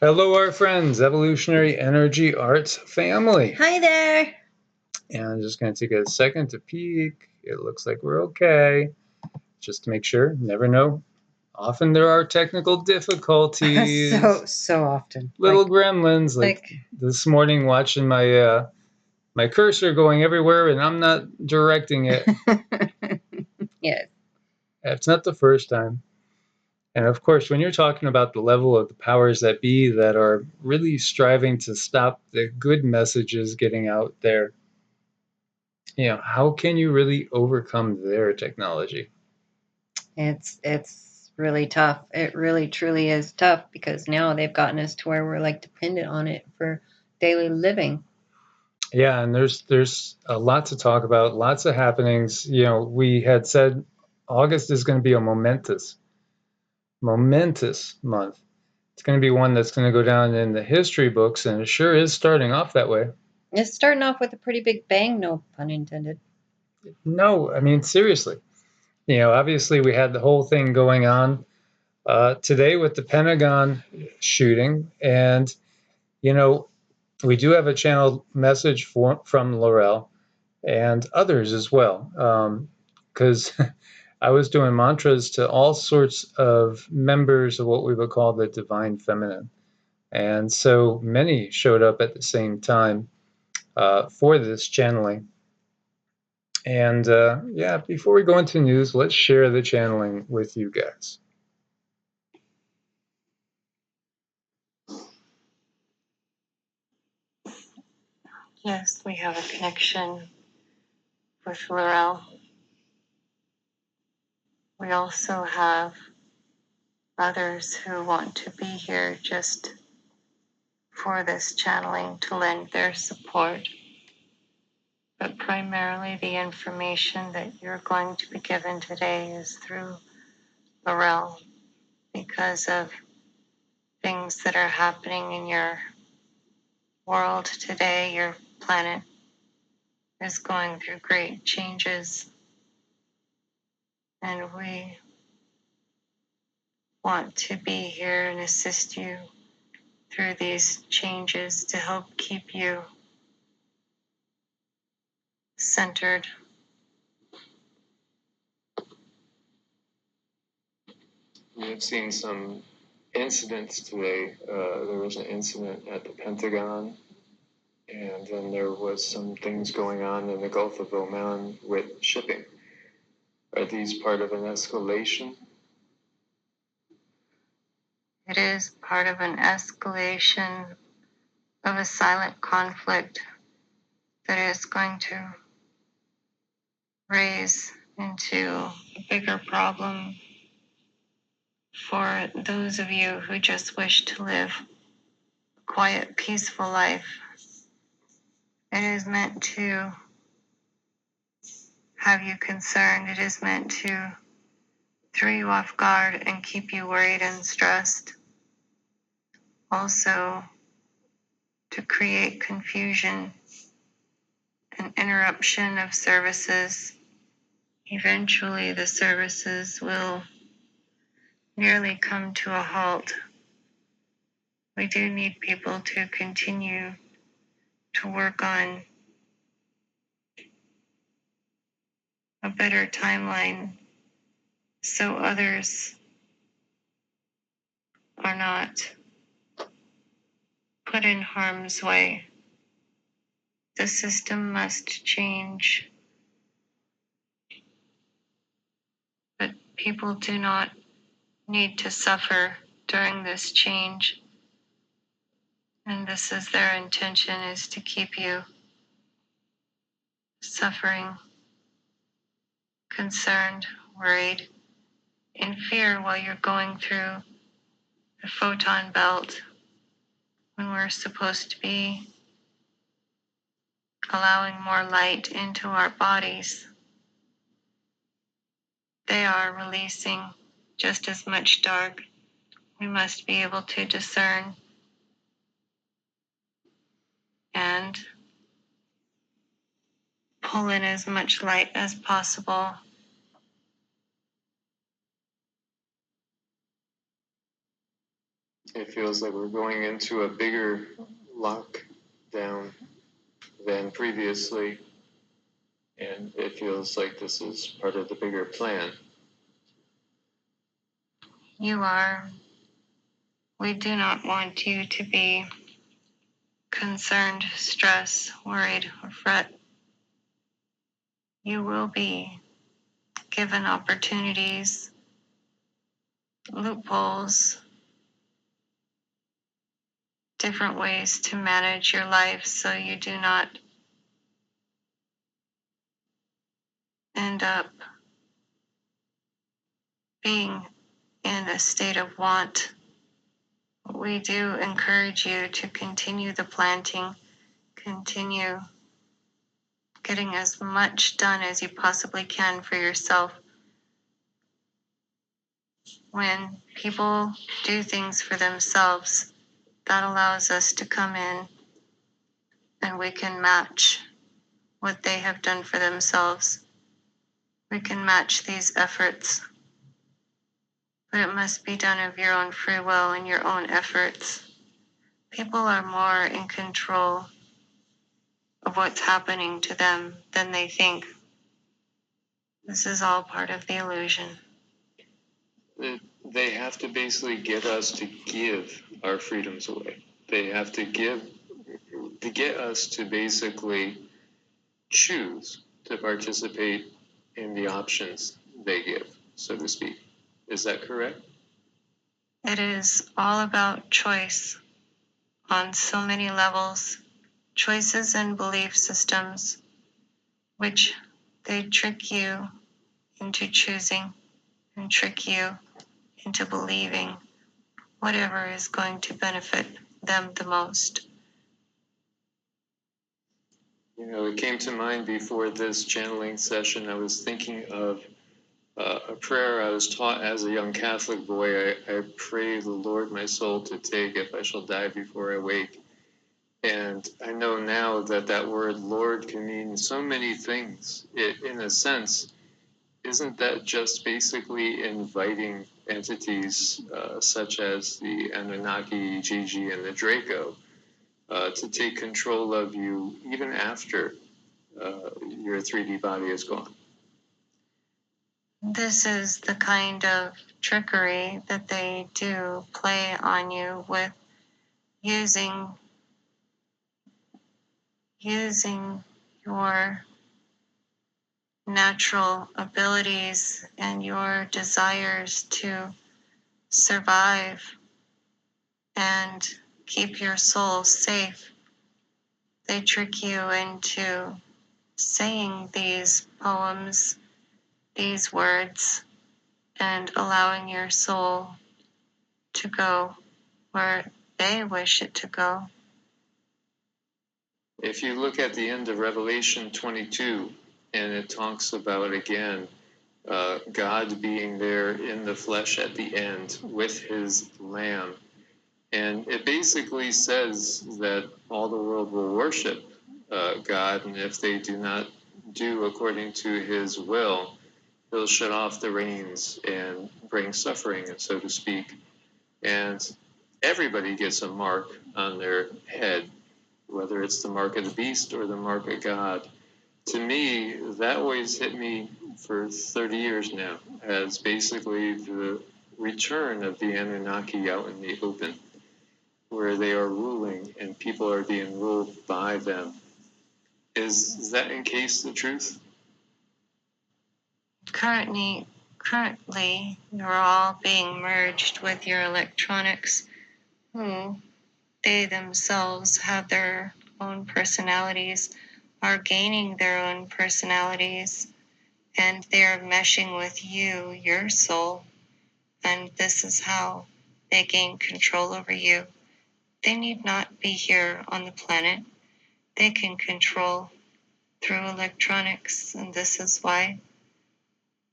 Hello, our friends, Evolutionary Energy Arts family. Hi there. And I'm just going to take a second to peek. It looks like we're okay. Just to make sure. Never know. Often there are technical difficulties. so often. Little gremlins. Like this morning, watching my my cursor going everywhere, and I'm not directing it. Yes. It's not the first time. And of course, when you're talking about the level of the powers that be that are really striving to stop the good messages getting out there, how can you really overcome their technology? It's really tough. It really truly is tough because now they've gotten us to where we're like dependent on it for daily living. Yeah, and there's a lot to talk about, lots of happenings. We had said August is going to be a momentous month. It's going to be one that's going to go down in the history books, and it sure is starting off that way. It's starting off with a pretty big bang, no pun intended. No, I mean, seriously. Obviously we had the whole thing going on today with the Pentagon shooting, and we do have a channeled message from Laurel and others as well, because I was doing mantras to all sorts of members of what we would call the divine feminine, and so many showed up at the same time for this channeling. And before we go into news, let's share the channeling with you guys. Yes, we have a connection with Laurel. We also have others who want to be here just for this channeling to lend their support. But primarily the information that you're going to be given today is through Laurel because of things that are happening in your world today. Your planet is going through great changes, and we want to be here and assist you through these changes to help keep you centered. We have seen some incidents today. There was an incident at the Pentagon, and then there was some things going on in the Gulf of Oman with shipping. Are these part of an escalation? It is part of an escalation of a silent conflict that is going to raise into a bigger problem for those of you who just wish to live a quiet, peaceful life. It is meant to have you concerned. It is meant to throw you off guard and keep you worried and stressed. Also, to create confusion and interruption of services. Eventually, the services will nearly come to a halt. We do need people to continue to work on a better timeline so others are not put in harm's way. The system must change, but people do not need to suffer during this change. And this is their intention, is to keep you suffering, concerned, worried, in fear while you're going through the photon belt when we're supposed to be allowing more light into our bodies. They are releasing just as much dark. We must be able to discern and pull in as much light as possible. It feels like we're going into a bigger lockdown than previously, and it feels like this is part of the bigger plan. You are. We do not want you to be concerned, stressed, worried, or fret. You will be given opportunities, loopholes, different ways to manage your life so you do not end up being in a state of want. We do encourage you to continue the planting, continue getting as much done as you possibly can for yourself. When people do things for themselves, that allows us to come in and we can match what they have done for themselves. We can match these efforts, but it must be done of your own free will and your own efforts. People are more in control of what's happening to them than they think. This is all part of the illusion. They have to basically get us to give our freedoms away. They have to get us to basically choose to participate in the options they give, so to speak. Is that correct? It is all about choice on so many levels, choices and belief systems, which they trick you into choosing and trick you into believing whatever is going to benefit them the most. You know, it came to mind before this channeling session. I was thinking of a prayer I was taught as a young Catholic boy. I pray the Lord my soul to take if I shall die before I wake. And I know now that that word Lord can mean so many things. It, in a sense, isn't that just basically inviting entities such as the Anunnaki, Gigi, and the Draco to take control of you even after your 3D body is gone? This is the kind of trickery that they do play on you with using your natural abilities and your desires to survive and keep your soul safe. They trick you into saying these poems, these words, and allowing your soul to go where they wish it to go. If you look at the end of Revelation 22, and it talks about, again, God being there in the flesh at the end with his lamb. And it basically says that all the world will worship God, and if they do not do according to his will, he'll shut off the rains and bring suffering, so to speak. And everybody gets a mark on their head, whether it's the mark of the beast or the mark of God. To me, that always hit me for 30 years now as basically the return of the Anunnaki out in the open, where they are ruling and people are being ruled by them. Is that in case the truth? Currently, you're all being merged with your electronics, who they themselves have their own personalities, are gaining their own personalities, and they're meshing with you, your soul, and this is how they gain control over you. They need not be here on the planet. They can control through electronics, and this is why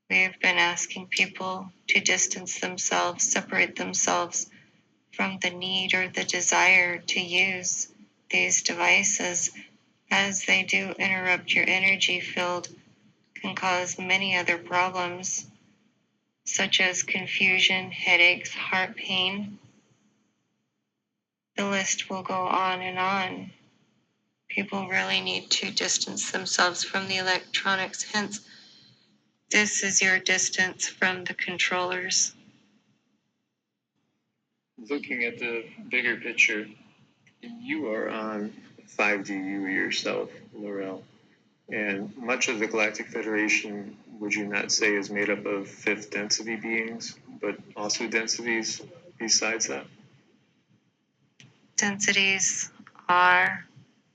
we've been asking people to distance themselves, separate themselves from the need or the desire to use these devices, as they do interrupt your energy field, can cause many other problems, such as confusion, headaches, heart pain. the list will go on and on. People really need to distance themselves from the electronics. Hence, this is your distance from the controllers. Looking at the bigger picture, you are on 5DU yourself, Laurel. And much of the Galactic Federation, would you not say, is made up of fifth density beings, but also densities besides that? Densities are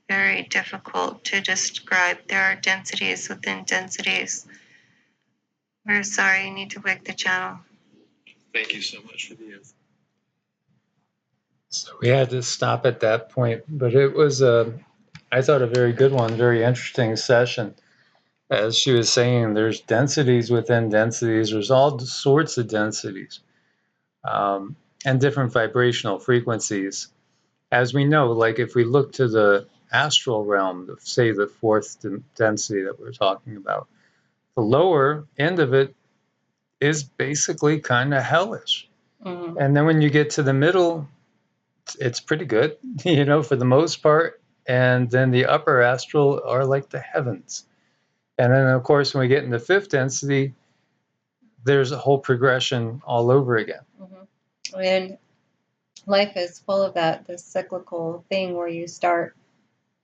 very difficult to describe. There are densities within densities. We're sorry, you need to wake the channel. Thank you so much for the info. So we had to stop at that point, but it was I thought a very good one, very interesting session. As she was saying, there's densities within densities. There's all sorts of densities and different vibrational frequencies. As we know, like if we look to the astral realm, say the fourth density that we're talking about, the lower end of it is basically kind of hellish. Mm-hmm. And then when you get to the middle, it's pretty good, for the most part. And then the upper astral are like the heavens. And then, of course, when we get into fifth density, there's a whole progression all over again. Mm-hmm. And life is full of that, this cyclical thing where you start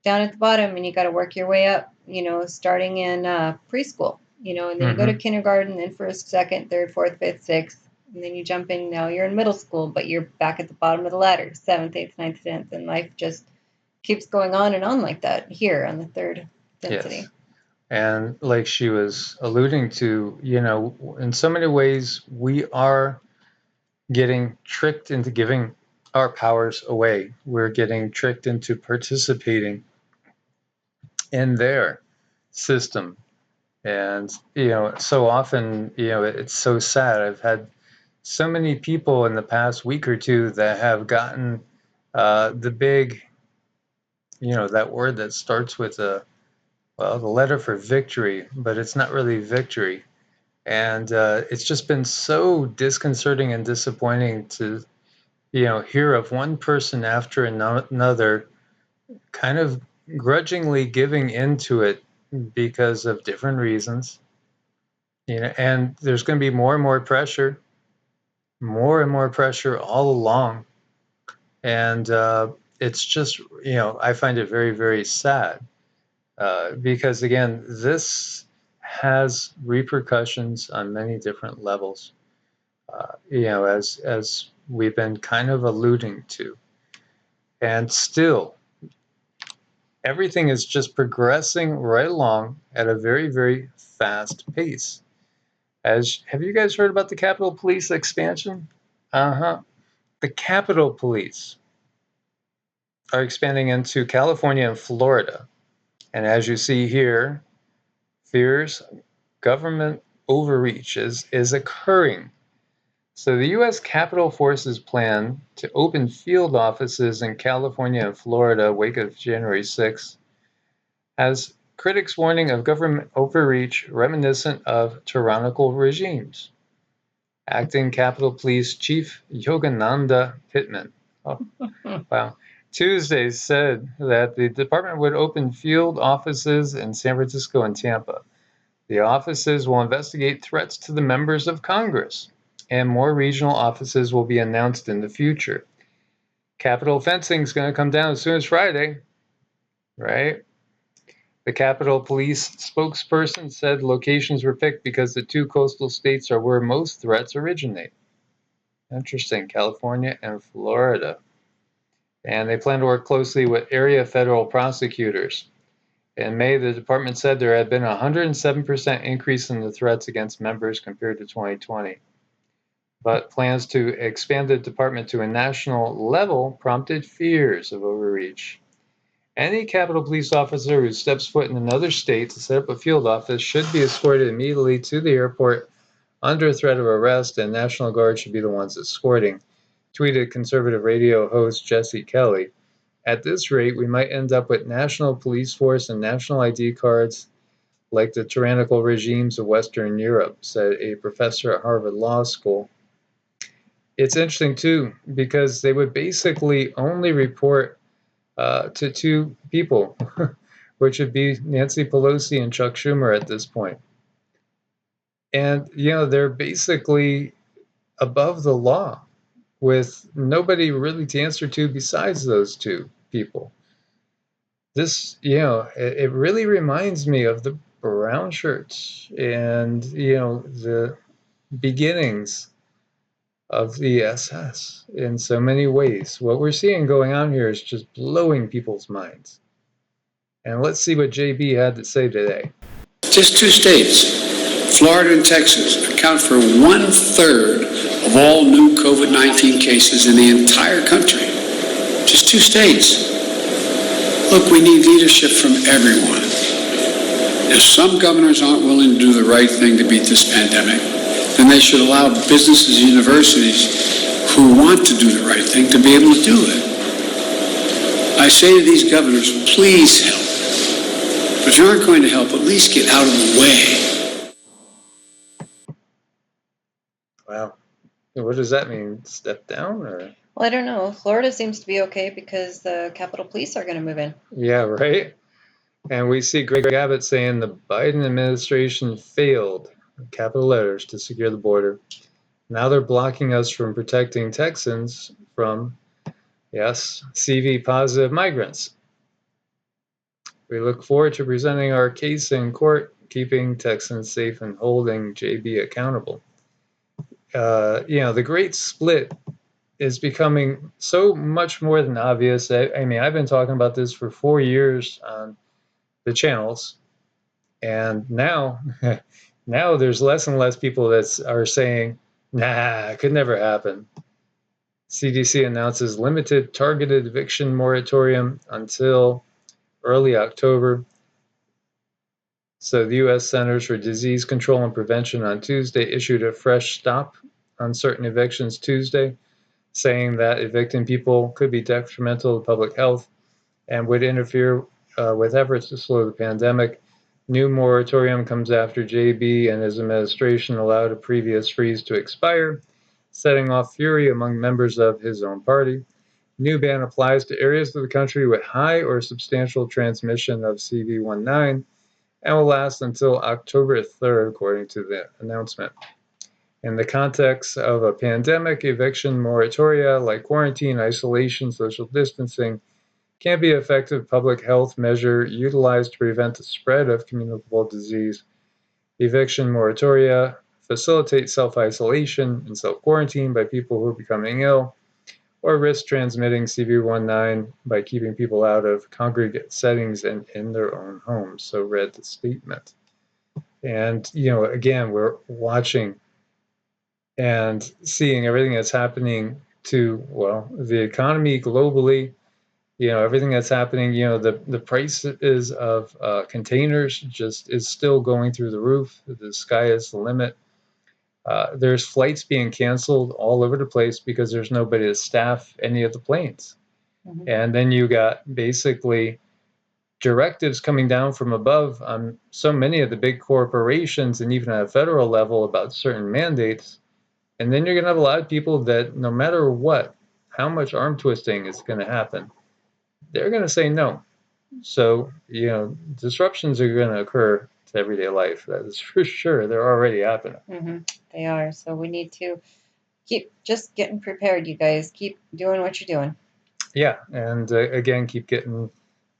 down at the bottom and you got to work your way up, starting in preschool, and then you go to kindergarten, then first, second, third, fourth, fifth, sixth, and then you jump in. Now you're in middle school, but you're back at the bottom of the ladder, seventh, eighth, ninth, 10th, and life just keeps going on and on like that here on the third density. Yes. And like she was alluding to, in so many ways, we are getting tricked into giving our powers away. We're getting tricked into participating in their system. And, so often, it's so sad. I've had so many people in the past week or two that have gotten the big, that word that starts with the letter for victory, but it's not really victory. And it's just been so disconcerting and disappointing to, hear of one person after another kind of grudgingly giving into it because of different reasons. And there's going to be more and more pressure all along. And it's just, I find it very, very sad because, again, this has repercussions on many different levels, as we've been kind of alluding to. And still, everything is just progressing right along at a very, very fast pace. Have you guys heard about the Capitol Police expansion? The Capitol Police are expanding into California and Florida. And as you see here, fierce government overreach is occurring. So the U.S. Capitol Forces plan to open field offices in California and Florida wake of January 6th has critics warning of government overreach reminiscent of tyrannical regimes. Acting Capitol Police Chief Yogananda Pittman Tuesday said that the department would open field offices in San Francisco and Tampa. The offices will investigate threats to the members of Congress, and more regional offices will be announced in the future. Capitol fencing is going to come down as soon as Friday, right? The Capitol Police spokesperson said locations were picked because the two coastal states are where most threats originate. Interesting, California and Florida. And they plan to work closely with area federal prosecutors. In May, the department said there had been a 107% increase in the threats against members compared to 2020. But plans to expand the department to a national level prompted fears of overreach. Any Capitol Police officer who steps foot in another state to set up a field office should be escorted immediately to the airport under threat of arrest, and National Guard should be the ones escorting, tweeted conservative radio host Jesse Kelly. At this rate, we might end up with national police force and national ID cards like the tyrannical regimes of Western Europe, said a professor at Harvard Law School. it's interesting too, because they would basically only report to two people, which would be Nancy Pelosi and Chuck Schumer at this point. And, they're basically above the law with nobody really to answer to besides those two people. This, it really reminds me of the brown shirts and, the beginnings of the SS in so many ways. What we're seeing going on here is just blowing people's minds. And let's see what JB had to say today. Just two states, Florida and Texas, account for 1/3 of all new COVID-19 cases in the entire country. Just two states. Look, we need leadership from everyone. If some governors aren't willing to do the right thing to beat this pandemic, then they should allow businesses and universities who want to do the right thing to be able to do it. I say to these governors, please help. But if you aren't going to help, at least get out of the way. Wow. What does that mean? Step down or? Well, I don't know. Florida seems to be okay because the Capitol Police are going to move in. Yeah, right. And we see Greg Abbott saying the Biden administration failed, capital letters, to secure the border. Now they're blocking us from protecting Texans from, yes, CV positive migrants. We look forward to presenting our case in court, keeping Texans safe and holding JB accountable. The great split is becoming so much more than obvious. I mean, I've been talking about this for 4 years on the channels, and now there's less and less people that are saying, nah, it could never happen. CDC announces limited targeted eviction moratorium until early October. So the U.S. Centers for Disease Control and Prevention on Tuesday issued a fresh stop on certain evictions Tuesday, saying that evicting people could be detrimental to public health and would interfere with efforts to slow the pandemic. New moratorium comes after JB and his administration allowed a previous freeze to expire, setting off fury among members of his own party. New ban applies to areas of the country with high or substantial transmission of CV19 and will last until October 3rd, according to the announcement. In the context of a pandemic, eviction moratoria like quarantine, isolation, social distancing can be an effective public health measure utilized to prevent the spread of communicable disease. Eviction moratoria facilitate self-isolation and self-quarantine by people who are becoming ill or risk transmitting CV19 by keeping people out of congregate settings and in their own homes, so read the statement. And, again, we're watching and seeing everything that's happening to, the economy globally, everything that's happening, the prices of containers just is still going through the roof. The sky is the limit. There's flights being canceled all over the place because there's nobody to staff any of the planes. Mm-hmm. And then you got basically directives coming down from above on so many of the big corporations and even at a federal level about certain mandates. And then you're going to have a lot of people that no matter what, how much arm twisting is going to happen, they're going to say no. So, disruptions are going to occur to everyday life. That is for sure. They're already happening. Mm-hmm. They are. So we need to keep just getting prepared, you guys. Keep doing what you're doing. Yeah. And again, keep getting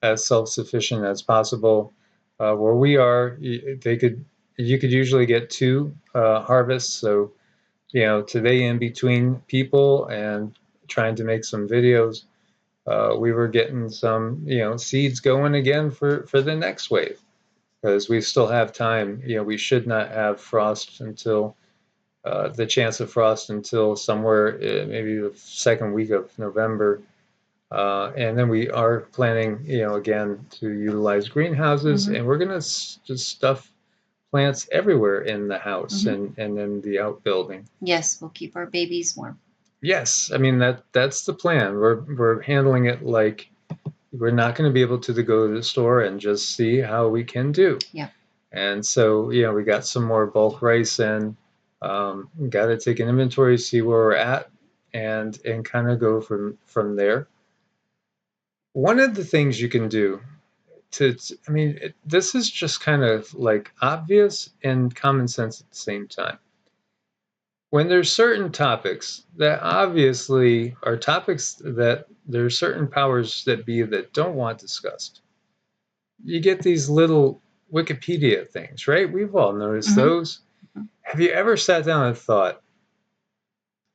as self-sufficient as possible. Where we are, you could usually get 2 harvests. So, today in between people and trying to make some videos, we were getting some, seeds going again for the next wave, because we still have time. We should not have frost until the chance of frost until somewhere maybe the second week of November. And then we are planning, again, to utilize greenhouses, mm-hmm. and we're going to just stuff plants everywhere in the house, mm-hmm. and in the outbuilding. Yes, we'll keep our babies warm. Yes, I mean that's the plan. We're handling it like we're not going to be able to go to the store and just see how we can do. Yeah. And so we got some more bulk rice in. Got to take an inventory, see where we're at and kind of go from there. One of the things you can do this is just kind of like obvious and common sense at the same time. When there's certain topics that obviously are topics that there are certain powers that be that don't want discussed, you get these little Wikipedia things, right? We've all noticed those. Have you ever sat down and thought,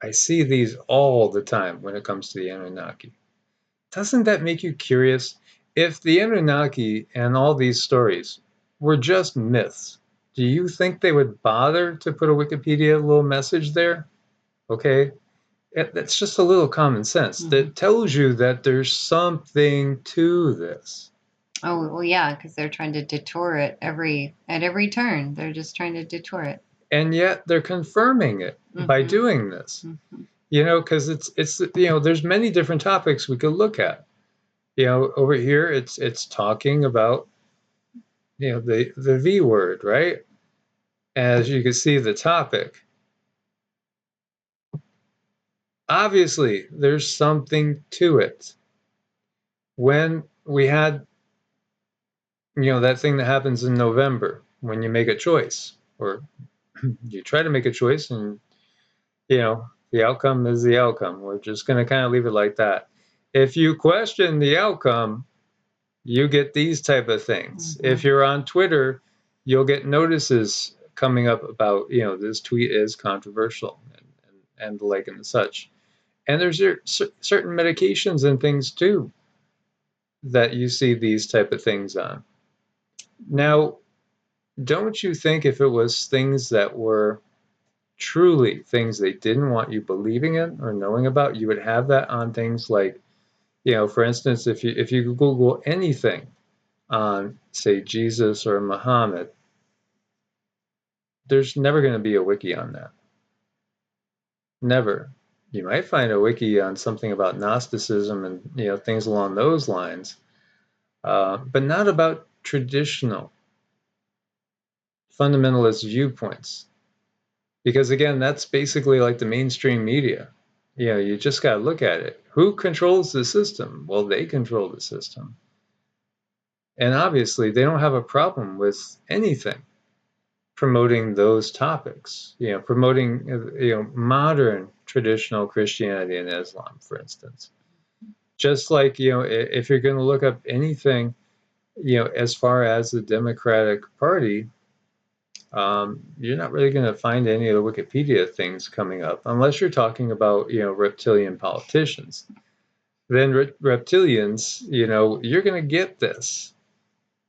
I see these all the time when it comes to the Anunnaki? Doesn't that make you curious? If the Anunnaki and all these stories were just myths, do you think they would bother to put a Wikipedia little message there? Okay, that's just a little common sense that tells you that there's something to this. Oh, well, yeah, because they're trying to detour it at every turn. They're just trying to detour it. And yet they're confirming it by doing this. Because it's there's many different topics we could look at. Over here it's talking about the V word, right? As you can see, the topic. Obviously, there's something to it. When we had that thing that happens in November when you make a choice, or you try to make a choice, and the outcome is the outcome. We're just going to kind of leave it like that. If you question the outcome, you get these type of things. If you're on Twitter, you'll get notices coming up about this tweet is controversial and the like and the such. And there's certain medications and things too that you see these type of things on. Now, don't you think if it was things that were truly things they didn't want you believing in or knowing about, you would have that on things like, for instance, if you Google anything on, say, Jesus or Muhammad, there's never going to be a wiki on that. Never. You might find a wiki on something about Gnosticism and things along those lines, but not about traditional fundamentalist viewpoints. Because again, that's basically like the mainstream media. You just got to look at it. Who controls the system? Well, they control the system. And obviously, they don't have a problem with anything promoting those topics, promoting, modern traditional Christianity and Islam, for instance. Just like, if you're going to look up anything, as far as the Democratic Party, you're not really going to find any of the Wikipedia things coming up unless you're talking about, reptilian politicians. Then reptilians, you're going to get this.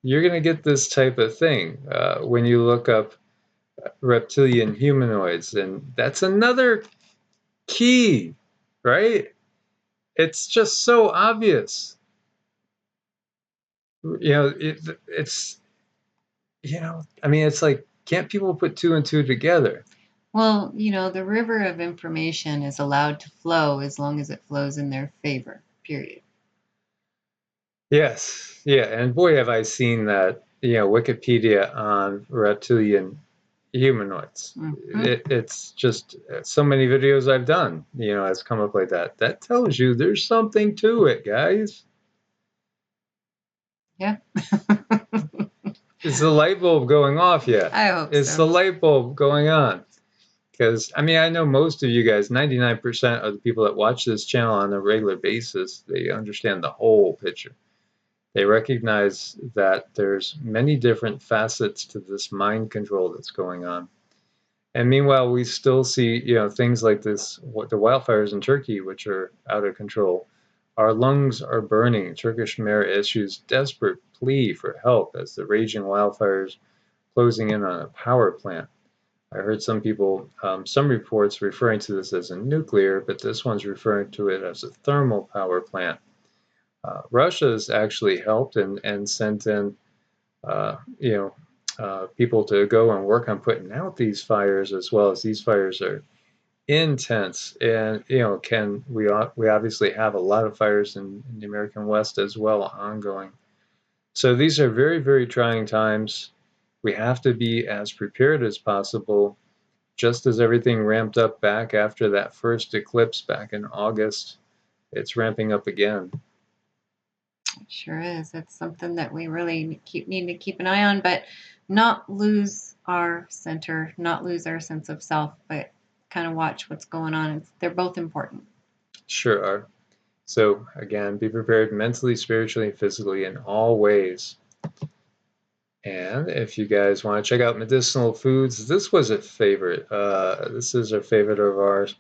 You're going to get this type of thing when you look up reptilian humanoids. And that's another key, right? It's just so obvious. It's, it's like, can't people put two and two together? Well, the river of information is allowed to flow as long as it flows in their favor, period. Yes. Yeah. And boy, have I seen that, Wikipedia on reptilian humanoids. It's just so many videos I've done, has come up like that. That tells you there's something to it, guys. Yeah. Is the light bulb going off yet? I hope so. Is the light bulb going on? Because, I know most of you guys, 99% of the people that watch this channel on a regular basis, they understand the whole picture. They recognize that there's many different facets to this mind control that's going on. And meanwhile, we still see, things like this, the wildfires in Turkey, which are out of control. Our lungs are burning. Turkish mayor issues desperate plea for help as the raging wildfires closing in on a power plant. I heard some people, some reports referring to this as a nuclear, but this one's referring to it as a thermal power plant. Russia's actually helped and sent in, people to go and work on putting out these fires, as well as these fires are intense. And, we obviously have a lot of fires in the American West as well, ongoing. So these are very, very trying times. We have to be as prepared as possible. just as everything ramped up back after that first eclipse back in August, it's ramping up again. It sure is. It's something that we really need to keep an eye on, but not lose our center, not lose our sense of self, but kind of watch what's going on. They're both important. Sure are. So again, be prepared mentally, spiritually, and physically in all ways. And if you guys want to check out medicinal foods, this was a favorite. This is a favorite of ours.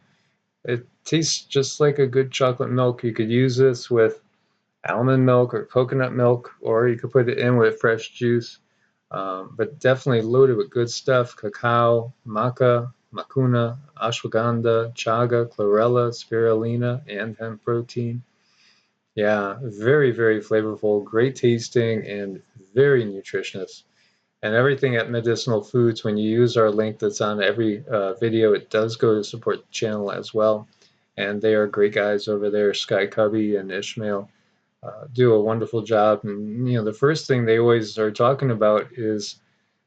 It tastes just like a good chocolate milk. You could use this with almond milk or coconut milk, or you could put it in with fresh juice. But definitely loaded with good stuff: cacao, maca, macuna, ashwagandha, chaga, chlorella, spirulina, and hemp protein. Yeah, very, very flavorful, great tasting, and very nutritious. And everything at Medicinal Foods, when you use our link that's on every video, it does go to support the channel as well. And they are great guys over there, Sky Cubby and Ishmael. Do a wonderful job. And, the first thing they always are talking about is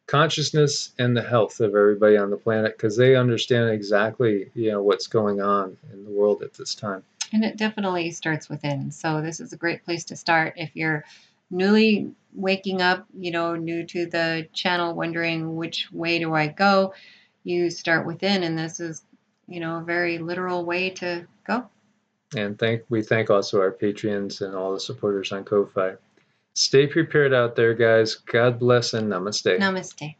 consciousness and the health of everybody on the planet, because they understand exactly, what's going on in the world at this time. And it definitely starts within. So this is a great place to start. If you're newly waking up, new to the channel, wondering which way do I go, you start within. And this is, a very literal way to go. And we thank also our Patreons and all the supporters on Ko-Fi. Stay prepared out there, guys. God bless and namaste. Namaste.